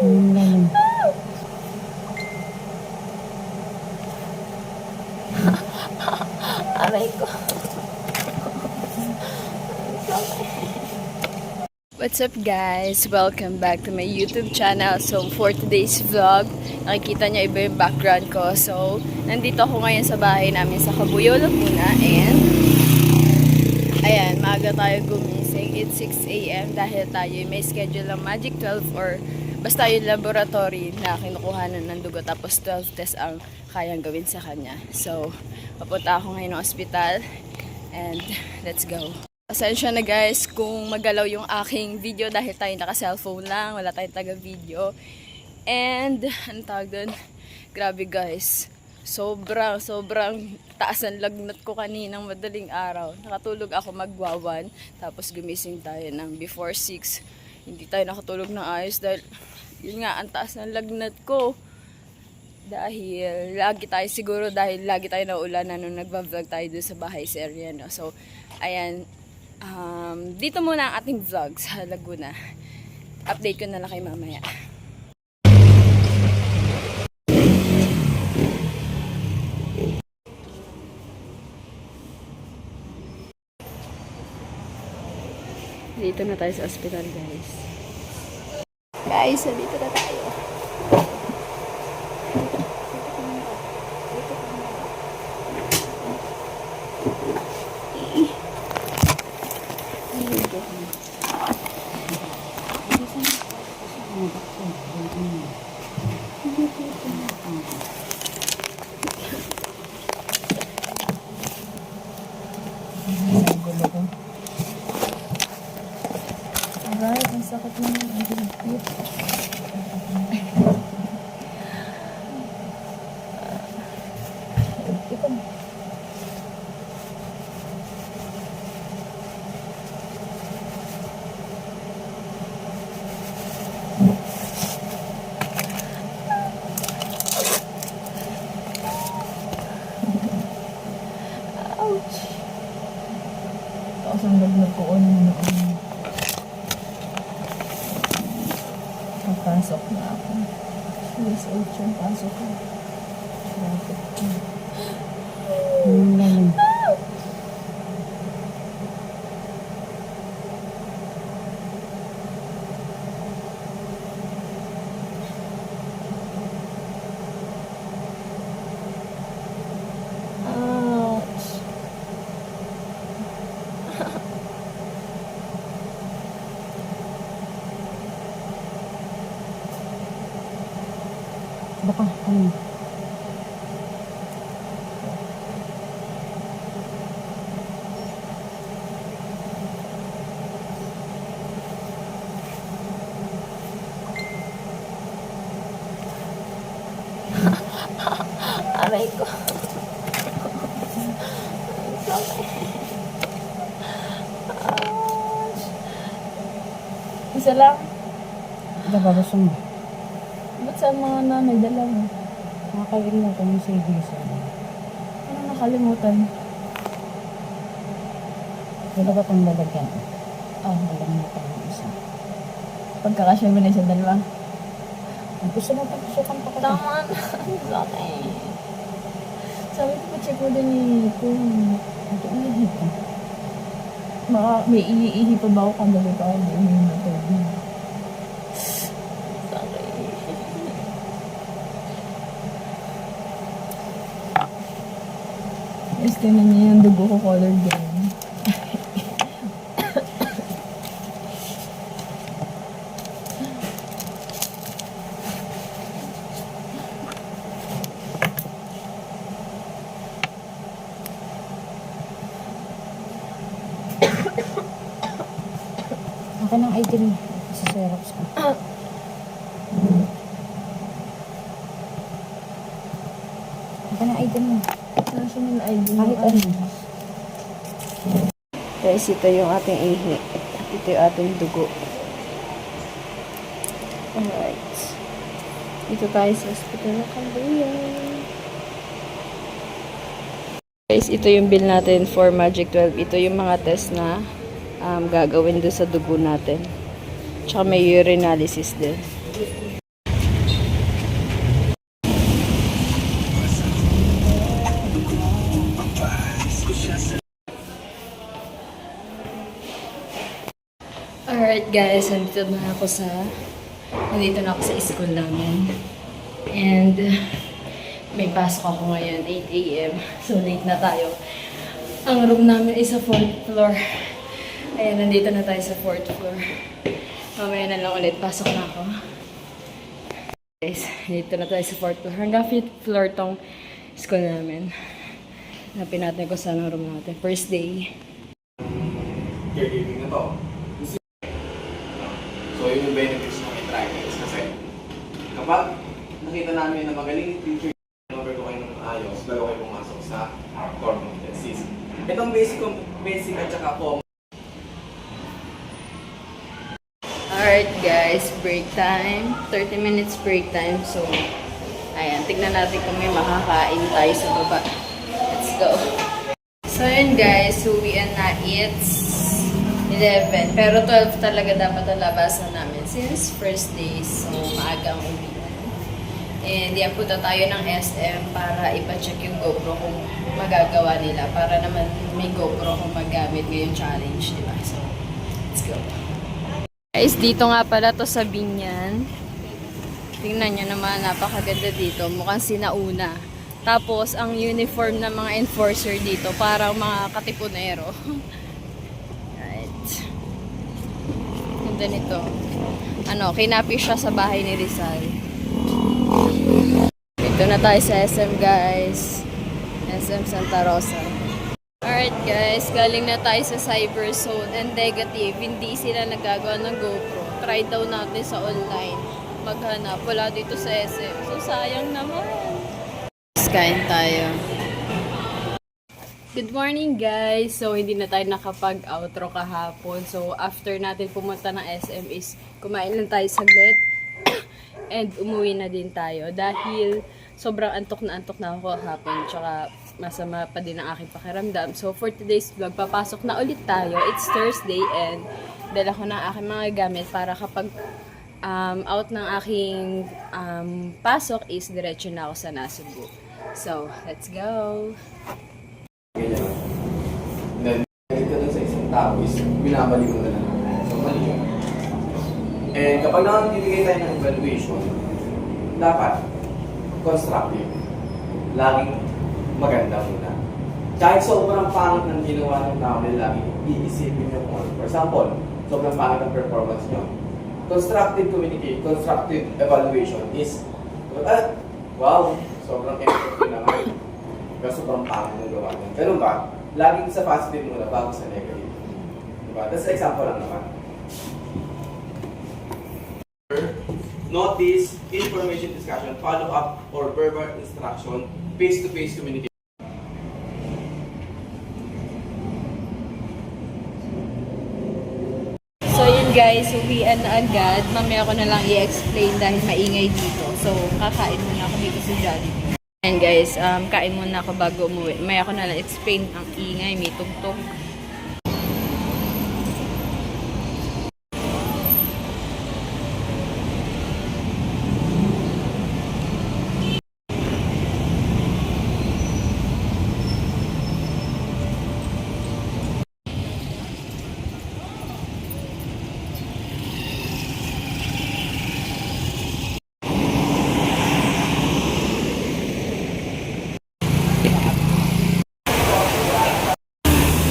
Aray ko. What's up guys? Welcome back to my YouTube channel. So for today's vlog, nakikita nyo iba yung background ko. So nandito ako ngayon sa bahay namin sa Cabuyao, Laguna. And ayan, maaga tayo gumising. It's 6 AM dahil tayo may schedule ng Magic 12 or basta yung laboratory na kinukuhanan ng dugo. Tapos 12 tests ang kayang gawin sa kanya. So papunta ako ngayon ng ospital. And let's go. Pasensya na guys kung magalaw yung aking video dahil tayo naka-cellphone lang, wala tayong taga-video. And, anong tawag doon? Grabe guys, sobrang taas ang lagnat ko kaninang madaling araw. Nakatulog ako magwawan, tapos gumising tayo ng before 6. Hindi tayo nakatulog ng ayos dahil, yun nga, ang taas ng lagnat ko. Dahil lagi tayo naulanan nung nagva-vlog tayo doon sa bahay sa area, no? So, ayan, dito muna ang ating vlog sa Laguna. Update ko na lang kay mamaya. Dito na tayo sa ospital guys. Guys, dito na tayo. Alright, ang sakit na yung dibdib. Ouch! Tapos ang lagnat ko noon. Pasok na ako. Alas 8 yung pasok ko. Bakit ko? Ouch! Baka, ano? Aray ko. Isa lang. Gusto mo? Ba't sa mga nanay dala mo? Nakalimutan yung savings. Ano nakalimutan? Wala ba itong lalagyan? Nalimutan yung isa. Pagkakasya mo na sa dalawa. Gusto mo pagsukan pa kasi? Tama na. Bakit? Sabi ko pa check mo din kung Ito ulihin ka. baka may iihi pa ba ako kung pa ako may ihi na tubig. Guys, tinan niya yung dugo ko color green. Akin ang item sa Xerox ko. Akin ang item mo. National ID. Kahit ano. Guys, ito yung ating ihi. Ito yung ating dugo. Alright. Dito tayo sa hospital ng Cabuyao. Guys, ito yung bill natin for Magic 12. Ito yung mga test na gagawin doon sa dugo natin. Tsaka may urinalysis din. Guys, nandito na ako sa school namin. And may pasok ako ngayon, 8 a.m. So late na tayo. Ang room namin is sa 4th floor. Ayan, nandito na tayo sa 4th floor. Mamaya na lang ulit, pasok na ako. Guys, dito na tayo sa 4th floor. Hanggang 5th floor tong school namin. Hanapin natin kung saan ang room natin. First day. Caregiving na to. So, yun yung benefits ng i-trials kasi kapag nakita namin na magaling yung teacher, in order ko kayo ng ayos, bago kayo pumasok sa core competencies. Itong basic at saka po. Alright guys, break time. 30 minutes break time. So, ayan, tignan natin kung may makakain tayo sa baba. Let's go. So, yun guys, uwian na. It's 11. Pero 12 talaga dapat ang labasan namin since first day. So, maaga ang uwian. And yan, punta tayo ng SM para ipacheck yung GoPro kung magagawa nila. Para naman may GoPro kung maggamit ngayong challenge, diba? So, let's go. Guys, dito nga pala to sa Binyan. Tingnan nyo naman, napakaganda dito. Mukhang sinauna. Tapos, ang uniform ng mga enforcer dito, parang mga katipunero. Ganda nito. Kinapi siya sa bahay ni Rizal. Ito na tayo sa SM, guys. SM Santa Rosa. Alright, guys. Galing na tayo sa Cyber Zone and negative. Hindi sila nagagawa ng GoPro. Try daw natin sa online. Maghanap. Wala dito sa SM. So, sayang naman. Kain tayo. Good morning guys! So, hindi na tayo nakapag-outro kahapon. So, after natin pumunta ng SM is kumain lang tayo saglit and umuwi na din tayo. Dahil sobrang antok na ako kahapon. Tsaka masama pa din ang aking pakiramdam. So, for today's vlog, papasok na ulit tayo. It's Thursday and dala ko na aking mga gamit para kapag out ng aking pasok is diretso na ako sa Nasubu. So, let's go! Ganyan. And then, nakita dun sa isang tao is binabalik mo na lang. So, mali yun. And kapag nakakibigay tayo ng evaluation, dapat constructive. Laging maganda muna. Kahit sobrang pangit ng ginawa ng tao nila, laging iisipin nyo kung ano. For example, sobrang pangit ang performance nyo. Constructive communication, constructive evaluation is, wow, sobrang effective naman. Pero sobrang pangit ng gawa niya. Ganun ba? Laging sa positive muna bago sa negative. Diba? That's example lang naman. Notice, information discussion, follow-up, or verbal instruction, face-to-face communication. So yun guys, uwian na agad. Mamaya ko na lang i-explain dahil maingay dito. So, kakain muna ako dito sa Jollibee. And guys, kain muna ako bago umuwi. May ako na lang explain ang ingay, may tugtog.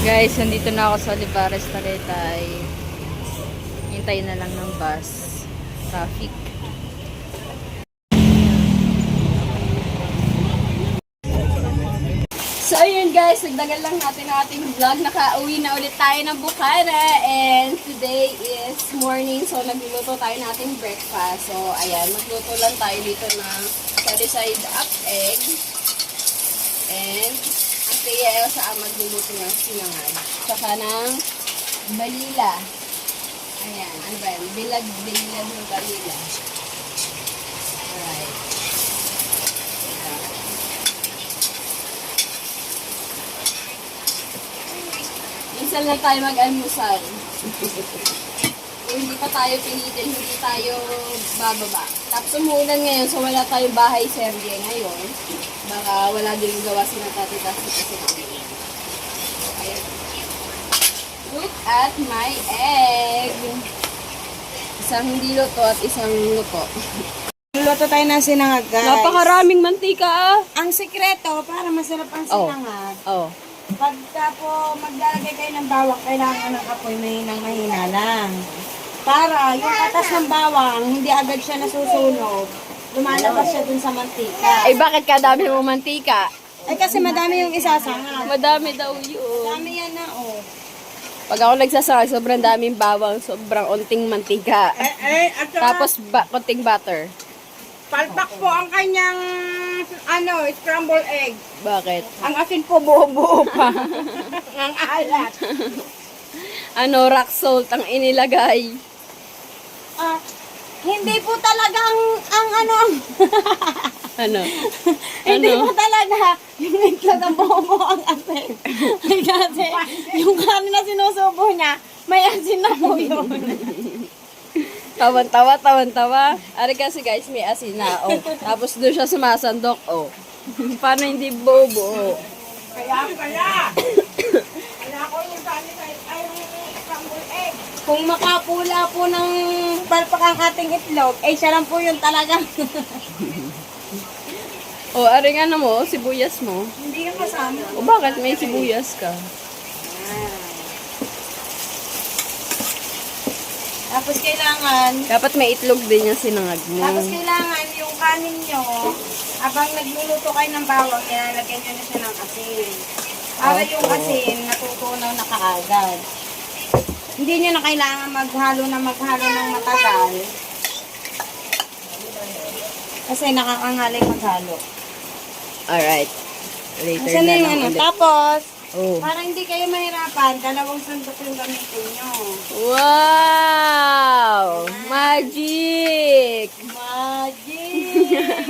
Guys, nandito na ako sa Olivares, Tagaytay. Hintayin na lang ng bus. Traffic. So, ayun guys, nagdagal lang natin ang ating vlog. Nakauwi na ulit tayo ng Bukana. And today is morning. So, nagluluto tayo ng ating breakfast. So, ayan, magluto lang tayo dito ng side up egg. And kaya sa magluluto ng sinangag. Saka ng balila. Ayan, ano ba yan? Bilad ng balila. Alright. Minsan lang tayo mag-almusal. Kung hindi pa tayo pilitin, hindi tayo bababa. Tapos umuulan ngayon, so wala tayong bahay serye ngayon. Baka wala din gawa si natatitas kasi namin. Ayan. Look at my egg. Isang hindi luto at isang luto. Luto tayo ng sinangag, guys. Napakaraming mantika ah. Ang sikreto, para masarap ang Oh. sinangag, Oh. pagka po maglalagay kayo ng bawang, kailangan ng apoy mahina lang. Para yung katas ng bawang, hindi agad siya nasusunog. Lumalabas siya dun sa mantika. Ay, bakit kadami mo mantika? Ay kasi madami yung isasangag. Madami daw yun. Dami yan na, oh. Pag ako nagsasarag, sobrang daming bawang, sobrang unting mantika. At Tapos, konting butter. palpak po ang kanyang, scrambled egg. Bakit? Ang asin po buo-buo pa. ang alat. Rock salt ang inilagay. Hindi po talagang Ano? hindi Ano? po talaga yung itlog ang buo-buo ang asin. Kasi yung kanin na sinusubo niya, may asin na po yun. Tawan-tawa. Ari kasi guys, may asin na. Oh. Tapos doon siya sumasandok. Oh. Paano hindi bobo? Kaya ko yung kanin ay scrambled egg. Kung makapula po ng palpak ang ating itlog, siya lang po yun talaga. Oh, ari nga mo, sibuyas mo. Hindi yung kasama. O bakit may sibuyas ka? Tapos kailangan, Dapat may itlog din yung sinangag mo. Tapos kailangan yung kanin nyo, habang nagluluto kayo ng bawang, ilalagyan nyo na siya ng asin. Para yung asin natutunaw na kaagad. Hindi nyo na kailangan maghalo ng matagal. Kasi nakakangalay maghalo. Alright. Later Kasi na yung lang ulit. Tapos, Oh. para hindi kayo mahirapan, 2 sandok yung gamitin nyo. Wow! Magic! Magic!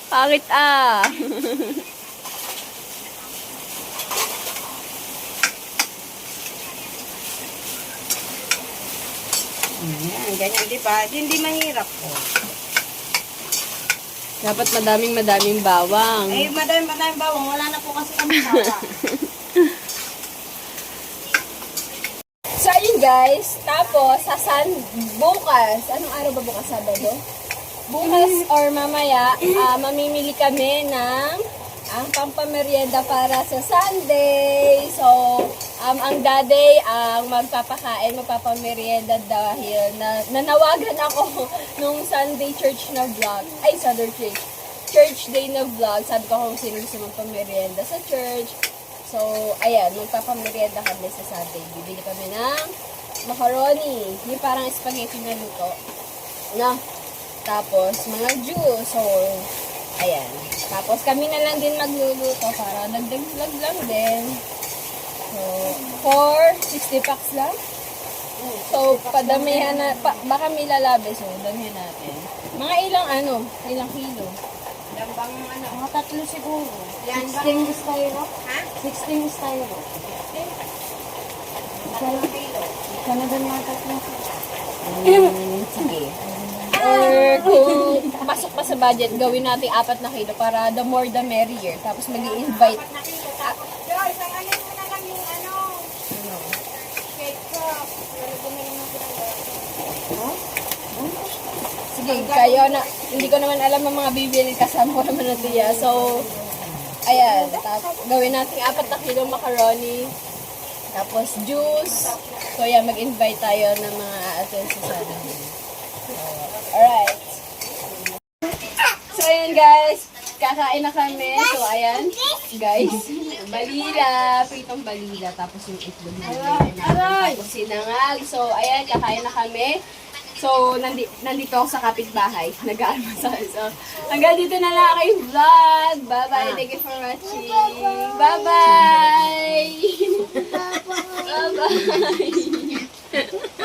Pangit ah! Ayan, ganyan, di ba? Hindi mahirap po. Dapat madaming bawang. Madami bawang. Wala na po kasi kami sawa. So, ayun guys. Tapos, bukas. Anong araw ba bukas? Sabado? Bukas or mamaya, mamimili kami ng ang pampamerienda para sa Sunday. So, ang daday ang magpapamerienda dahil nanawagan ako nung Sunday church na vlog. Ay, Sunday church day na vlog. Sabi ko kung sino gusto magpamerienda sa church. So, ayan, magpapamerienda kami sa Sunday. Bibili kami ng macaroni. Yung parang spaghetti na luto. No? Tapos, mga juice. So, ayan. Tapos, kami na lang din magluluto para dagdag vlog lang din. So, for 60 packs lang. So, padamihan na, baka may lalabi. So, damihan natin. Mga ilang kilo. Lambang mga 3 siguro. 16 styro. Ha? 16 styro. Ika na doon yung 3. Sige. Or kung pasok pa sa budget, gawin natin 4 na kilo para the more the merrier. Tapos mag-i-invite. Isang alin mo na lang yung cake cup. Sige, kayo na, hindi ko naman alam ang mga bibili, kasama ko naman na tiya. So, ayan, gawin natin 4 na kilo macaroni, tapos juice. So, yan, mag-invite tayo ng mga aatin sa Sunday. Alright. So, ayan guys, kakain na kami. So, ayan, guys, balila, pritong balila, tapos yung itlog na tapos sinangag. So, ayan, kakain na kami. So, nandito ako sa kapitbahay. Nag-aalmasal. So, hanggang dito na lang aking vlog. Bye-bye. Thank you for watching. Bye-bye. Bye-bye.